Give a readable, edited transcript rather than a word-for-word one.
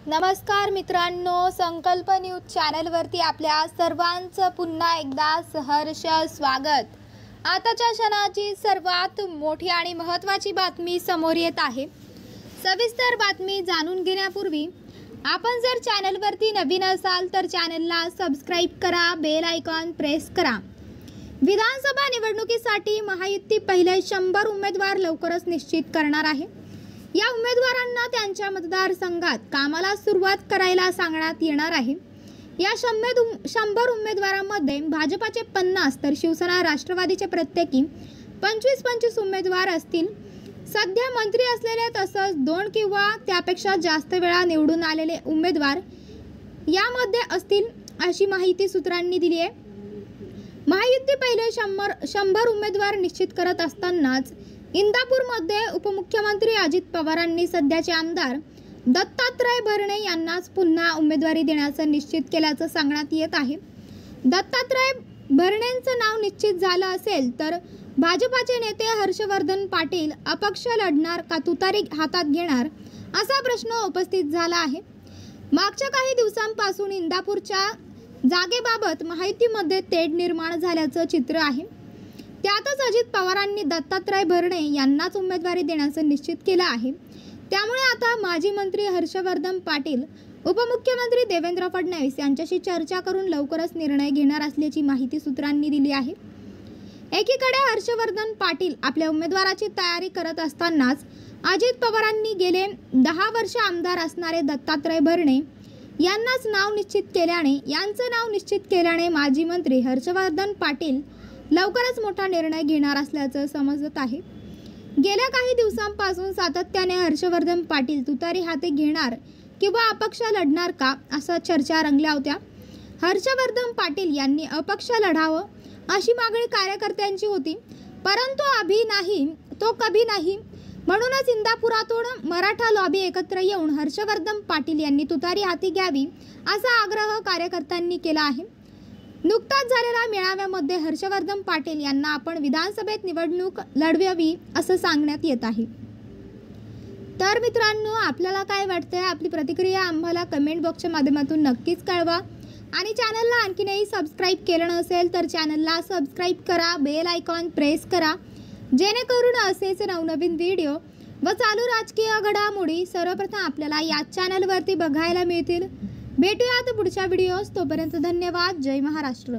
नमस्कार मित्रांनो, संकल्प न्यूज चॅनलवरती आपल्या सर्वांचं पुन्हा एकदा सहर्ष स्वागत। आताच्या क्षणाची सर्वात मोठी आणि महत्त्वाची बातमी समोर येत आहे। सविस्तर बातमी जाणून घेण्यापूर्वी आपण जर चॅनलवरती नवीन असाल तर चॅनलला सबस्क्राइब करा, बेल आयकॉन प्रेस करा। विधानसभा निवडणुकीसाठी महायुती पहिले 100 उमेदवार लवकरच निश्चित करणार आहे। या उमेदवारांना त्यांच्या मतदारसंघात कामाला सुरुवात करायला सांगण्यात येणार आहे। या 100 उमेदवारांमध्ये भाजपाचे 50 तर शिवसेना राष्ट्रवादीचे प्रत्येकी 25 उमेदवार असतील। सध्या मंत्री असलेले तसंच 2 किंवा त्यापेक्षा जास्त वेळा निवडून आलेले उमेदवार यामध्ये असतील अशी माहिती सूत्रांनी दिली आहे। महायुती पहिले 100 उमेदवार निश्चित करत असतानाच इंदापूरमध्ये उपमुख्यमंत्री अजित पवारांनी सध्याचे आमदार दत्तात्रय भरणे यांनाच पुन्हा उमेदवारी देण्याचं निश्चित केल्याचं सांगण्यात येत आहे। दत्तात्रय भरणेंचं नाव निश्चित झालं असेल तर भाजपाचे नेते हर्षवर्धन पाटील अपक्ष लढणार का तुतारी हातात घेणार असा प्रश्न उपस्थित झाला आहे। मागच्या काही दिवसांपासून इंदापूरच्या जागेबाबत महायुतीमध्ये तेढ निर्माण झाल्याचं चित्र आहे। त्यातच अजित पवारांनी दत्तात्रय भरणे यांनाच उमेदवारी देण्याचं निश्चित केलं आहे। त्यामुळे आता माजी मंत्री हर्षवर्धन पाटील उपमुख्यमंत्री देवेंद्र फडणवीस यांच्याशी चर्चा करून लवकरच निर्णय घेणार असल्याची माहिती सूत्रांनी दिली आहे। एकीकडे हर्षवर्धन पाटील आपल्या उमेदवाराची तयारी करत असतानाच अजित पवारांनी गेले 10 वर्ष आमदार असणारे दत्तात्रय भरणे यांचं नाव निश्चित केल्याने माजी मंत्री हर्षवर्धन पाटील लवकरच मोठा निर्णय घेणार असल्याचं समजत आहे। गेल्या काही दिवसांपासून सातत्याने हर्षवर्धन पाटील तुतारी हाती घेणार किंवा अपक्ष लढणार का अशा चर्चा रंगल्या होत्या। हर्षवर्धन पाटील यांनी अपक्ष लढावं अशी मागणी कार्यकर्त्यांची होती, परंतु अभी नाही तो कभी नाही म्हणूनच इंदापुरातून मराठा लॉबी एकत्र येऊन हर्षवर्धन पाटील यांनी तुतारी हाती घ्यावी असा आग्रह कार्यकर्त्यांनी केला आहे। नुकताच झालेल्या मेळाव्यामध्ये हर्षवर्धन पाटील यांना आपण विधानसभेत निवडणूक लढवावी असं सांगण्यात येत आहे। तर मित्रांनो, आपल्याला काय वाटतंय? आपली प्रतिक्रिया आम्हाला कमेंट बॉक्सच्या माध्यमातून नक्कीच कळवा आणि चॅनलला आणखीनही सबस्क्राइब केलं नसेल तर चॅनलला सबस्क्राइब करा, बेल आयकॉन प्रेस करा, जेणेकरून असेच नवनवीन व्हिडिओ व चालू राजकीय घडामोडी सर्वप्रथम आपल्याला या चॅनलवरती बघायला मिळतील। भेटूयात पुढच्या व्हिडिओस, तोपर्यंत धन्यवाद। जय महाराष्ट्र।